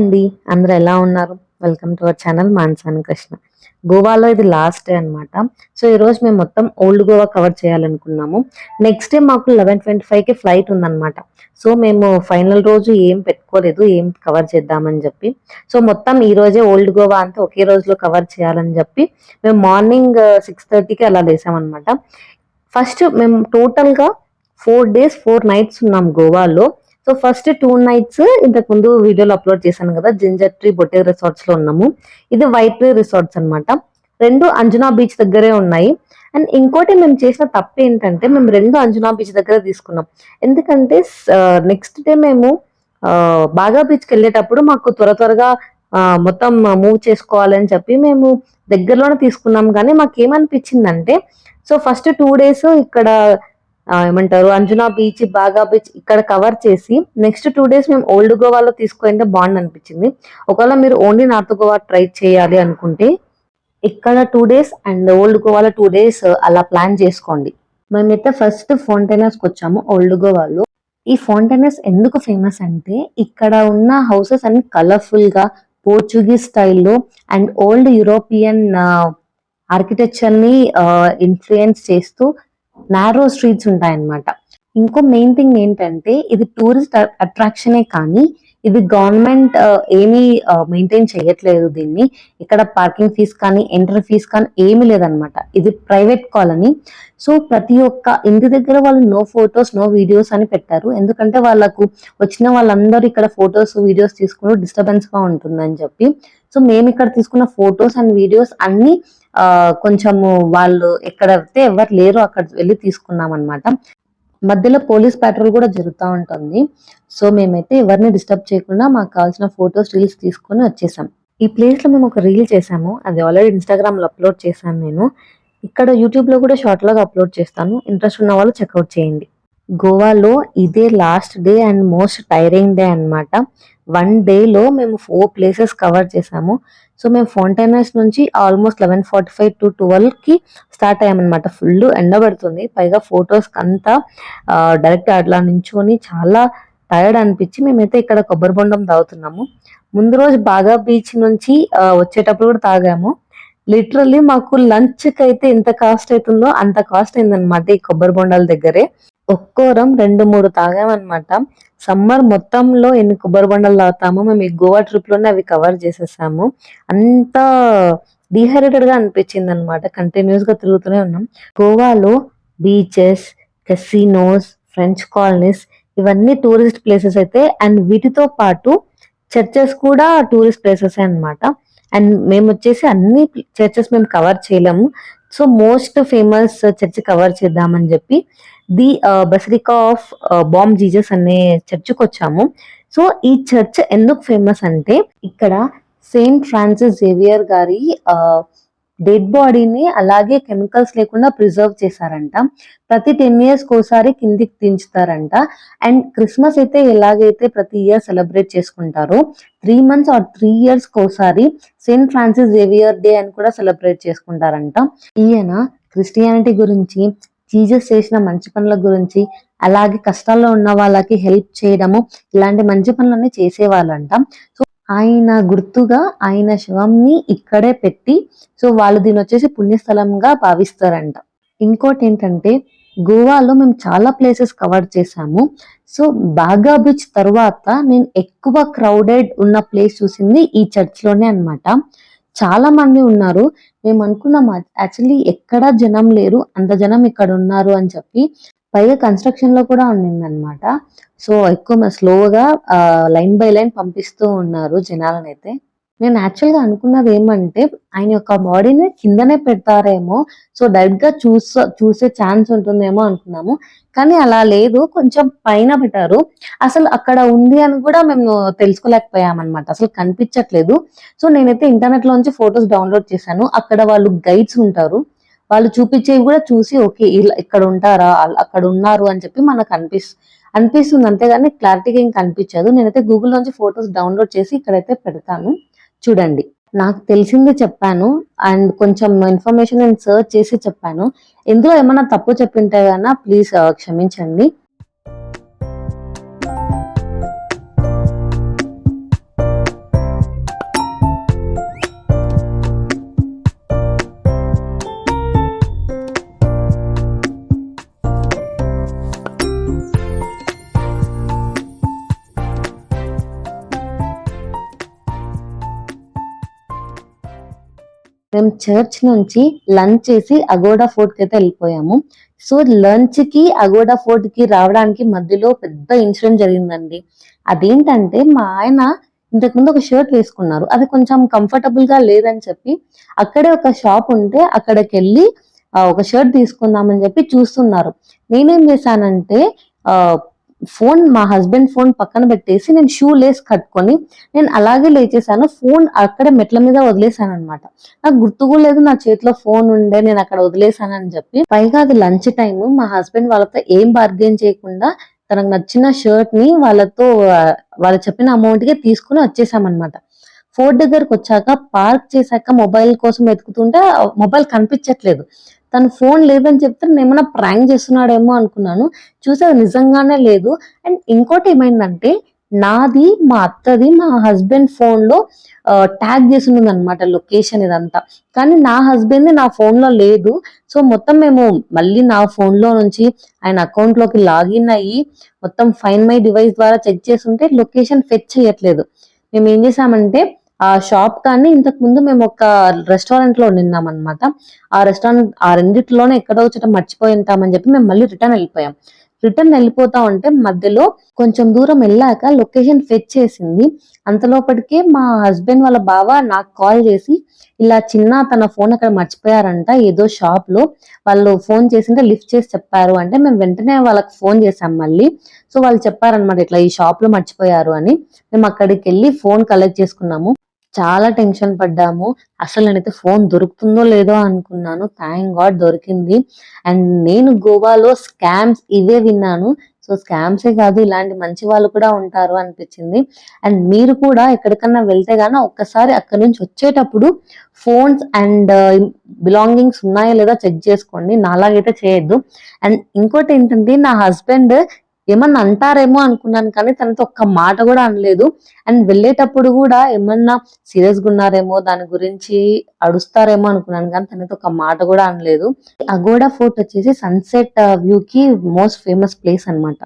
అండి, అందరూ ఎలా ఉన్నారు? Welcome to our channel Mansani Krishna. గోవాలో ఇది లాస్ట్ డే అనమాట. సో ఈ రోజు మేము మొత్తం ఓల్డ్ గోవా కవర్ చేయాలనుకున్నాము. నెక్స్ట్ డే మాకు 11:25కి ఫ్లైట్ ఉందన్నమాట. సో మేము ఫైనల్ రోజు ఏం పెట్టుకోలేదు, ఏం కవర్ చేద్దామని చెప్పి. సో మొత్తం ఈ రోజే ఓల్డ్ గోవా అంతా ఒకే రోజులో కవర్ చేయాలని చెప్పి మేము మార్నింగ్ 6:30కి అలా లేసామన్నమాట. ఫస్ట్ మేము టోటల్గా 4 days 4 nights ఉన్నాం గోవాలో. సో ఫస్ట్ 2 nights ఇంతకు ముందు వీడియోలో అప్లోడ్ చేశాను కదా, జింజర్ ట్రీ బొటే రిసార్ట్స్ లో ఉన్నాము. ఇది వైట్ ట్రీ రిసార్ట్స్ అన్నమాట. రెండు అంజనా బీచ్ దగ్గరే ఉన్నాయి. అండ్ ఇంకోటి మేము చేసిన తప్పు ఏంటంటే మేము రెండు అంజనా బీచ్ దగ్గర తీసుకున్నాం. ఎందుకంటే నెక్స్ట్ డే మేము బాగా బీచ్కి వెళ్ళేటప్పుడు మాకు త్వరగా మొత్తం మూవ్ చేసుకోవాలని చెప్పి మేము దగ్గరలోనే తీసుకున్నాం. కానీ మాకు ఏమనిపించిందంటే, సో ఫస్ట్ 2 days ఇక్కడ ఏమంటారు అంజనా బీచ్, బాగా బీచ్ ఇక్కడ కవర్ చేసి నెక్స్ట్ 2 days మేము ఓల్డ్ గోవాలో తీసుకుంటే బాగుంది అనిపించింది. ఒకవేళ మీరు ఓన్లీ నార్త్ గోవా ట్రై చేయాలి అనుకుంటే ఇక్కడ 2 days అండ్ ఓల్డ్ గోవాలో 2 days అలా ప్లాన్ చేసుకోండి. మేమైతే ఫస్ట్ ఫౌంటైనర్స్కి వచ్చాము ఓల్డ్ గోవాలో. ఈ ఫౌంటైనర్స్ ఎందుకు ఫేమస్ అంటే ఇక్కడ ఉన్న హౌసెస్ అన్ని కలర్ఫుల్ గా పోర్చుగీస్ స్టైల్లో అండ్ ఓల్డ్ యూరోపియన్ ఆర్కిటెక్చర్ ని ఇన్ఫ్లుయెన్స్ చేస్తూ నారో స్ట్రీట్స్ ఉంటాయన్నమాట. ఇంకో మెయిన్ థింగ్ ఏంటంటే ఇది టూరిస్ట్ అట్రాక్షనే కానీ ఇది గవర్నమెంట్ ఏమీ మెయింటైన్ చేయట్లేదు దీన్ని. ఇక్కడ పార్కింగ్ ఫీజ్ కానీ ఎంట్రీ ఫీజ్ కానీ ఏమీ లేదనమాట. ఇది ప్రైవేట్ కాలనీ. సో ప్రతి ఒక్క ఇంటి దగ్గర వాళ్ళు నో ఫొటోస్ నో వీడియోస్ అని పెట్టారు. ఎందుకంటే వాళ్ళకు వచ్చిన వాళ్ళందరూ ఇక్కడ ఫొటోస్ వీడియోస్ తీసుకుని డిస్టర్బెన్స్ గా ఉంటుందని చెప్పి. సో మేము ఇక్కడ తీసుకున్న ఫొటోస్ అండ్ వీడియోస్ అన్ని కొంచెము వాళ్ళు ఎక్కడైతే ఎవరు లేరో అక్కడ వెళ్ళి తీసుకున్నాం అనమాట. మధ్యలో పోలీస్ పెట్రోల్ కూడా జరుగుతూ ఉంటుంది. సో మేమైతే ఎవరిని డిస్టర్బ్ చేయకుండా మాకు కావాల్సిన ఫొటోస్ రీల్స్ తీసుకొని వచ్చేసాం. ఈ ప్లేస్ లో మేము ఒక రీల్ చేసాము, అది ఆల్రెడీ ఇన్స్టాగ్రామ్ లో అప్లోడ్ చేశాను నేను. ఇక్కడ యూట్యూబ్ లో కూడా షార్ట్ లాగా అప్లోడ్ చేస్తాను, ఇంట్రెస్ట్ ఉన్న వాళ్ళు చెక్అవుట్ చేయండి. గోవాలో ఇదే last day and most tiring day అనమాట. 1 day లో మేము 4 places కవర్ చేసాము. సో మేము ఫౌంటైనర్స్ నుంచి ఆల్మోస్ట్ 11:45 to 12కి స్టార్ట్ అయ్యామన్నమాట. ఫుల్ ఎండబడుతుంది, పైగా ఫొటోస్ అంతా డైరెక్ట్ అట్లా నించుకొని చాలా టైర్డ్ అనిపించి మేమైతే ఇక్కడ కొబ్బరి బొండం తాగుతున్నాము. ముందు రోజు బాగా బీచ్ నుంచి వచ్చేటప్పుడు కూడా తాగాము. లిటరల్లీ మాకు లంచ్ కి అయితే ఎంత కాస్ట్ అవుతుందో అంత కాస్ట్ అయిందనమాట ఈ కొబ్బరి బొండాల దగ్గరే. ఒక్కోరం 2-3 తాగామన్నమాట. సమ్మర్ మొత్తంలో ఎన్ని కొబ్బరి బొండాలు తాగుతామో మేము ఈ గోవా ట్రిప్ లోనే అవి కవర్ చేసేసాము. అంత డిహైడ్రేటెడ్ గా అనిపించింది అనమాట. కంటిన్యూస్ గా తిరుగుతూనే ఉన్నాం. గోవాలో బీచెస్, కెసినోస్, ఫ్రెంచ్ కాలనీస్ ఇవన్నీ టూరిస్ట్ ప్లేసెస్ అయితే, అండ్ వీటితో పాటు చర్చెస్ కూడా టూరిస్ట్ ప్లేసెస్ అన్నమాట. అండ్ మేము వచ్చేసి అన్ని చర్చెస్ మేము కవర్ చేయలేము. So most famous church cover చేద్దామని చెప్పి the basilica of balm Jesus అనే చర్చ్కి వచ్చాము. సో ఈ చర్చ్ ఎందుకు ఫేమస్ అంటే ఇక్కడ సెయింట్ ఫ్రాన్సిస్ జేవియర్ గారి డెడ్ బాడీని అలాగే కెమికల్స్ లేకుండా ప్రిజర్వ్ చేశారంట. ప్రతి 10 years ఒకసారి కిందికి దించుతారంట. అండ్ క్రిస్మస్ అయితే ఎలాగైతే ప్రతి ఇయర్ సెలబ్రేట్ చేసుకుంటారో 3 months or 3 years ఒకసారి సెయింట్ ఫ్రాన్సిస్ జేవియర్ డే అని కూడా సెలబ్రేట్ చేసుకుంటారంట. ఈయన క్రిస్టియానిటీ గురించి, జీసస్ చేసిన మంచి పనుల గురించి, అలాగే కష్టాల్లో ఉన్న వాళ్ళకి హెల్ప్ చేయడము, ఇలాంటి మంచి పనులన్నీ చేసేవాళ్ళంట. సో ఆయన గుర్తుగా ఆయన శవంని ఇక్కడే పెట్టి, సో వాళ్ళు దీని వచ్చేసి పుణ్యస్థలంగా భావిస్తారంట. ఇంకోటి ఏంటంటే గోవాలో మేము చాలా ప్లేసెస్ కవర్ చేసాము. సో బాగా బీచ్ తర్వాత నేను ఎక్కువ క్రౌడెడ్ ఉన్న ప్లేస్ చూసింది ఈ చర్చ్ లోనే అనమాట. చాలా మంది ఉన్నారు. మేము అనుకున్నాం యాక్చువల్లీ ఎక్కడా జనం లేరు, అంత జనం ఇక్కడ ఉన్నారు అని చెప్పి. పైగా కన్స్ట్రక్షన్ లో కూడా ఉండిందనమాట. సో ఎక్కువ స్లోగా లైన్ బై లైన్ పంపిస్తూ ఉన్నారు జనాలనైతే. నేను యాక్చువల్ గా అనుకున్నది ఏమంటే ఆయన యొక్క బాడీని కిందనే పెడతారేమో, సో డైరెక్ట్ గా చూసే ఛాన్స్ ఉంటుందేమో అనుకున్నాము. కానీ అలా లేదు, కొంచెం పైన పెట్టారు. అసలు అక్కడ ఉంది అని కూడా మేము తెలుసుకోలేకపోయామన్నమాట, అసలు కనిపించట్లేదు. సో నేనైతే ఇంటర్నెట్ లోంచి ఫొటోస్ డౌన్లోడ్ చేశాను. అక్కడ వాళ్ళు గైడ్స్ ఉంటారు, వాళ్ళు చూపించేవి కూడా చూసి ఓకే ఇలా ఇక్కడ ఉంటారా, అక్కడ ఉన్నారు అని చెప్పి మనకు అనిపిస్తుంది అంతేగాని క్లారిటీగా ఏం కనిపించదు. నేనైతే గూగుల్ నుంచి ఫొటోస్ డౌన్లోడ్ చేసి ఇక్కడైతే పెడతాను, చూడండి. నాకు తెలిసింది చెప్పాను అండ్ కొంచెం ఇన్ఫర్మేషన్ నేను సర్చ్ చేసి చెప్పాను. ఇందులో ఏమైనా తప్పు చెప్పింటే కన్నా ప్లీజ్ క్షమించండి. మేము చర్చ్ నుంచి లంచ్ చేసి అగోడా ఫోర్ట్ కి అయితే వెళ్ళిపోయాము. సో లంచ్ కి అగోడా ఫోర్ట్ కి రావడానికి మధ్యలో పెద్ద ఇన్సిడెంట్ జరిగిందండి. అదేంటంటే మా ఆయన ఇంతకుముందు ఒక షర్ట్ వేసుకున్నారు, అది కొంచెం కంఫర్టబుల్ గా లేదని చెప్పి అక్కడే ఒక షాప్ ఉంటే అక్కడికి వెళ్ళి ఒక షర్ట్ తీసుకుందామని చెప్పి చూస్తున్నారు. నేనేం చేశానంటే ఆ ఫోన్, మా హస్బెండ్ ఫోన్ పక్కన పెట్టేసి నేను షూ లేస్ కట్టుకొని నేను అలాగే లేచేసాను. ఫోన్ అక్కడ మెట్ల మీద వదిలేసాను అనమాట. నాకు గుర్తుకు లేదు నా చేతిలో ఫోన్ ఉండే నేను అక్కడ వదిలేసానని చెప్పి. పైగా అది లంచ్ టైం, మా హస్బెండ్ వాళ్ళతో ఏం బార్గెన్ చేయకుండా తనకు నచ్చిన షర్ట్ ని వాళ్ళతో వాళ్ళు చెప్పిన అమౌంట్ కి తీసుకుని వచ్చేసామన్నమాట. ఫోర్ట్ దగ్గరకు వచ్చాక పార్క్ చేశాక మొబైల్ కోసం వెతుకుతుంటే మొబైల్ కనిపించట్లేదు. తను ఫోన్ లేదని చెప్తే నేను ఏమైనా ప్రాంక్ చేస్తున్నాడేమో అనుకున్నాను. చూసే అది నిజంగానే లేదు. అండ్ ఇంకోటి ఏమైందంటే నాది, మా అత్తది, మా హస్బెండ్ ఫోన్ లో ట్యాగ్ చేసి ఉంది అనమాట లొకేషన్ ఇదంతా. కానీ నా హస్బెండ్ నా ఫోన్ లో లేదు. సో మొత్తం మేము మళ్ళీ నా ఫోన్ లో నుంచి ఆయన అకౌంట్ లోకి లాగిన్ అయ్యి మొత్తం ఫైన్ మై డివైస్ ద్వారా చెక్ చేస్తుంటే లొకేషన్ ఫెచ్ చేయట్లేదు. మేము ఏం చేసామంటే ఆ షాప్ కానీ ఇంతకు ముందు మేము ఒక రెస్టారెంట్ లో నిన్నాం అనమాట. ఆ రెస్టారెంట్ ఆ రెండిట్లోనే ఎక్కడో చోట మర్చిపోయి ఉంటామని చెప్పి మేము మళ్ళీ రిటర్న్ వెళ్ళిపోయాం. రిటర్న్ వెళ్ళిపోతా ఉంటే మధ్యలో కొంచెం దూరం వెళ్ళాక లొకేషన్ ఫెచ్ చేసింది. అంతలోపటికే మా హస్బెండ్ వాళ్ళ బావ నాకు కాల్ చేసి ఇలా చిన్న తన ఫోన్ అక్కడ మర్చిపోయారంట ఏదో షాప్ లో, వాళ్ళు ఫోన్ చేసింటే లిఫ్ట్ చేసి చెప్పారు అంటే మేము వెంటనే వాళ్ళకి ఫోన్ చేసాం మళ్ళీ. సో వాళ్ళు చెప్పారనమాట ఇట్లా ఈ షాప్ లో మర్చిపోయారు అని. మేము అక్కడికి వెళ్ళి ఫోన్ కలెక్ట్ చేసుకున్నాము. చాలా టెన్షన్ పడ్డాము. అసలు నేనైతే ఫోన్ దొరుకుతుందో లేదో అనుకున్నాను. థ్యాంక్ గాడ్ దొరికింది. అండ్ నేను గోవాలో స్కామ్స్ ఇవే విన్నాను. సో స్కామ్సే కాదు, ఇలాంటి మంచి వాళ్ళు కూడా ఉంటారు అనిపించింది. అండ్ మీరు కూడా ఎక్కడికన్నా వెళ్తే గానీ ఒక్కసారి అక్కడ నుంచి వచ్చేటప్పుడు ఫోన్స్ అండ్ బిలాంగింగ్స్ ఉన్నాయా లేదా చెక్ చేసుకోండి. నాలాగైతే చేయొద్దు. అండ్ ఇంకోటి ఏంటంటే నా హస్బెండ్ ఏమన్నా అంటారేమో అనుకున్నాను కానీ తనతో ఒక్క మాట కూడా అనలేదు. అండ్ వెళ్ళేటప్పుడు కూడా ఏమన్నా సీరియస్ గా ఉన్నారేమో దాని గురించి అడుస్తారేమో అనుకున్నాను కానీ తనతో ఒక మాట కూడా అనలేదు. అగోడా ఫోర్ట్ వచ్చేసి సన్సెట్ వ్యూ కి మోస్ట్ ఫేమస్ ప్లేస్ అన్నమాట.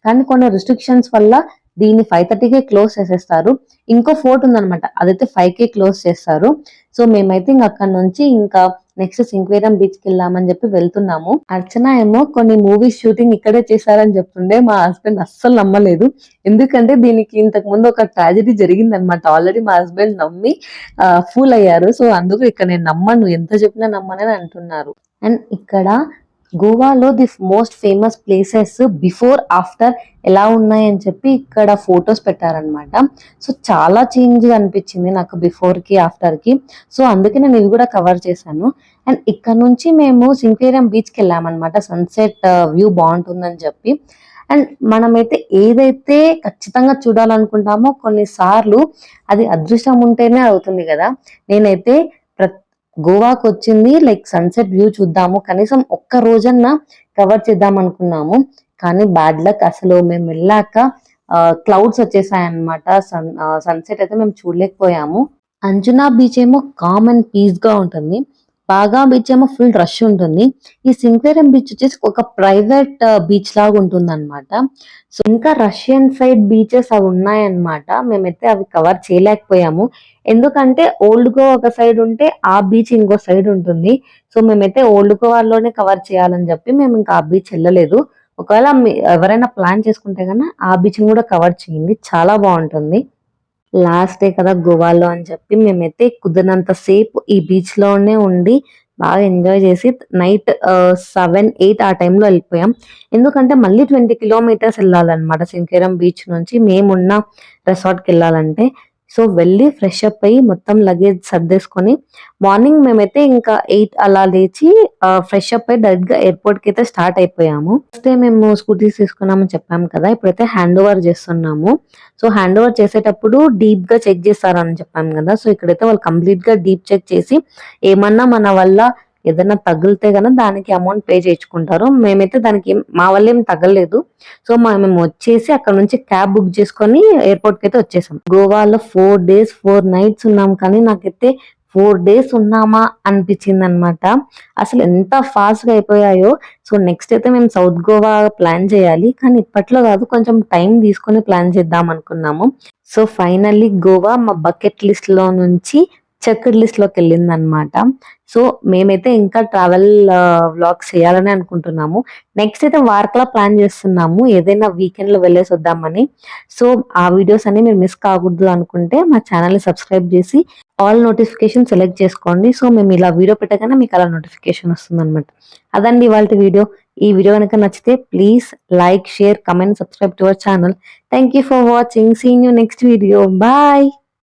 కానీ కొన్ని రిస్ట్రిక్షన్స్ వల్ల దీన్ని 5:30కే క్లోజ్ చేసేస్తారు. ఇంకో ఫోర్ట్ ఉందన్నమాట, అదైతే 5కే క్లోజ్ చేస్తారు. సో మేమైతే ఇంకా అక్కడ నుంచి ఇంకా నెక్స్ట్ సింక్వేరం బీచ్ కి వెళ్దామని చెప్పి వెళ్తున్నాము. అర్చన ఏమో కొన్ని మూవీస్ షూటింగ్ ఇక్కడే చేశారని చెప్తుండే మా హస్బెండ్ అస్సలు నమ్మలేదు. ఎందుకంటే దీనికి ఇంతకు ముందు ఒక ట్రాజెడీ జరిగింది అనమాట. ఆల్రెడీ మా హస్బెండ్ నమ్మి ఫూల్ అయ్యారు. సో అందుకు ఇక్కడ నేను నమ్మను, ఎంత చెప్పినా నమ్మనని అంటున్నారు. అండ్ ఇక్కడ గోవాలో the most famous places before after ఎలా ఉన్నాయని చెప్పి ఇక్కడ ఫొటోస్ పెట్టారనమాట. సో చాలా చేంజ్ అనిపించింది నాకు బిఫోర్ కి ఆఫ్టర్ కి. సో అందుకే నేను ఇది కూడా కవర్ చేశాను. అండ్ ఇక్కడ నుంచి మేము సింక్వేరియం బీచ్ కి వెళ్ళామన్నమాట. సన్సెట్ వ్యూ బాగుంటుందని చెప్పి. అండ్ మనమైతే ఏదైతే ఖచ్చితంగా చూడాలనుకుంటామో కొన్నిసార్లు అది అదృష్టం ఉంటేనే అవుతుంది కదా. నేనైతే గోవాకు వచ్చింది లైక్ సన్సెట్ వ్యూ చూద్దాము, కనీసం ఒక్క రోజన్నా కవర్ చేద్దాం అనుకున్నాము. కానీ బ్యాడ్ లక్, అసలు మేము వెళ్ళాక క్లౌడ్స్ వచ్చేసాయన్నమాట. సన్సెట్ అయితే మేము చూడలేకపోయాము. అంజునా బీచ్ ఏమో కామ్ అండ్ పీస్ గా ఉంటుంది. బాగా బీచ్ ఏమో ఫుల్ రష్ ఉంటుంది. ఈ సింక్వేరియం బీచ్ వచ్చేసి ఒక ప్రైవేట్ బీచ్ లాగా ఉంటుంది అనమాట. సో ఇంకా రష్యన్ సైడ్ బీచెస్ అవి ఉన్నాయన్నమాట. మేమైతే అవి కవర్ చేయలేకపోయాము. ఎందుకంటే ఓల్డ్ గోవా ఒక సైడ్ ఉంటే ఆ బీచ్ ఇంకో సైడ్ ఉంటుంది. సో మేమైతే ఓల్డ్ గోవాలోనే కవర్ చేయాలని చెప్పి మేము ఇంకా ఆ బీచ్ వెళ్ళలేదు. ఒకవేళ ఎవరైనా ప్లాన్ చేసుకుంటే కన్నా ఆ బీచ్ కూడా కవర్ చేయండి, చాలా బాగుంటుంది. లాస్ట్ డే కదా గోవాలో అని చెప్పి మేమైతే కుదిరినంత సేపు ఈ బీచ్ లోనే ఉండి బాగా ఎంజాయ్ చేసి నైట్ 7-8 ఆ టైంలో వెళ్ళిపోయాం. ఎందుకంటే మళ్ళీ 20 కిలోమీటర్స్ వెళ్ళాలన్నమాట సింకేరం బీచ్ నుంచి మేమున్న రిసార్ట్కి వెళ్ళాలంటే. సో వెళ్ళి ఫ్రెష్ అప్ అయ్యి మొత్తం లగేజ్ సర్దేసుకొని మార్నింగ్ మేమైతే ఇంకా 8 అలా లేచి ఫ్రెష్ అప్ అయ్యి డైరెక్ట్ గా ఎయిర్పోర్ట్ కి అయితే స్టార్ట్ అయిపోయాము. ఫస్ట్ మేము స్కూటీస్ తీసుకున్నామని చెప్పాము కదా, ఇప్పుడైతే హ్యాండ్ ఓవర్ చేస్తున్నాము. సో హ్యాండ్ ఓవర్ చేసేటప్పుడు డీప్ గా చెక్ చేస్తారని చెప్పాము కదా. సో ఇక్కడైతే వాళ్ళు కంప్లీట్ గా డీప్ చెక్ చేసి ఏమన్నా మన వల్ల ఏదైనా తగిలితే గన దానికి అమౌంట్ పే చేయించుకుంటారు. మేమైతే దానికి మా వల్ల ఏం తగలలేదు. సో మేము వచ్చేసి అక్కడ నుంచి క్యాబ్ బుక్ చేసుకొని ఎయిర్పోర్ట్ కి అయితే వచ్చేసాం. గోవాలో 4 days 4 nights ఉన్నాం, కానీ నాకైతే 4 days ఉన్నామా అనిపించింది అనమాట. అసలు ఎంత ఫాస్ట్ గా అయిపోయాయో. సో నెక్స్ట్ అయితే మేము సౌత్ గోవా ప్లాన్ చేయాలి, కానీ ఇప్పట్లో కాదు, కొంచెం టైం తీసుకొని ప్లాన్ చేద్దాం అనుకున్నాము. సో ఫైనల్లీ గోవా మా బకెట్ లిస్ట్ లో నుంచి చెక్డ్ లిస్ట్ లోకి వెళ్ళింది అనమాట. సో మేమైతే ఇంకా ట్రావెల్ వ్లాగ్స్ చేయాలని అనుకుంటున్నాము. నెక్స్ట్ అయితే వార్కలా ప్లాన్ చేస్తున్నాము, ఏదైనా వీకెండ్ లో వెళ్ళేసి వద్దామని. సో ఆ వీడియోస్ అన్ని మీరు మిస్ కాకూడదు అనుకుంటే మా ఛానల్ ని సబ్స్క్రైబ్ చేసి ఆల్ నోటిఫికేషన్ సెలెక్ట్ చేసుకోండి. సో మేము ఇలా వీడియో పెట్టగానే మీకు అలా నోటిఫికేషన్ వస్తుంది అనమాట. అదండి ఇవాళ వీడియో. ఈ వీడియో కనుక నచ్చితే please like, share, comment, subscribe to our channel. Thank you for watching. See you next video. Bye.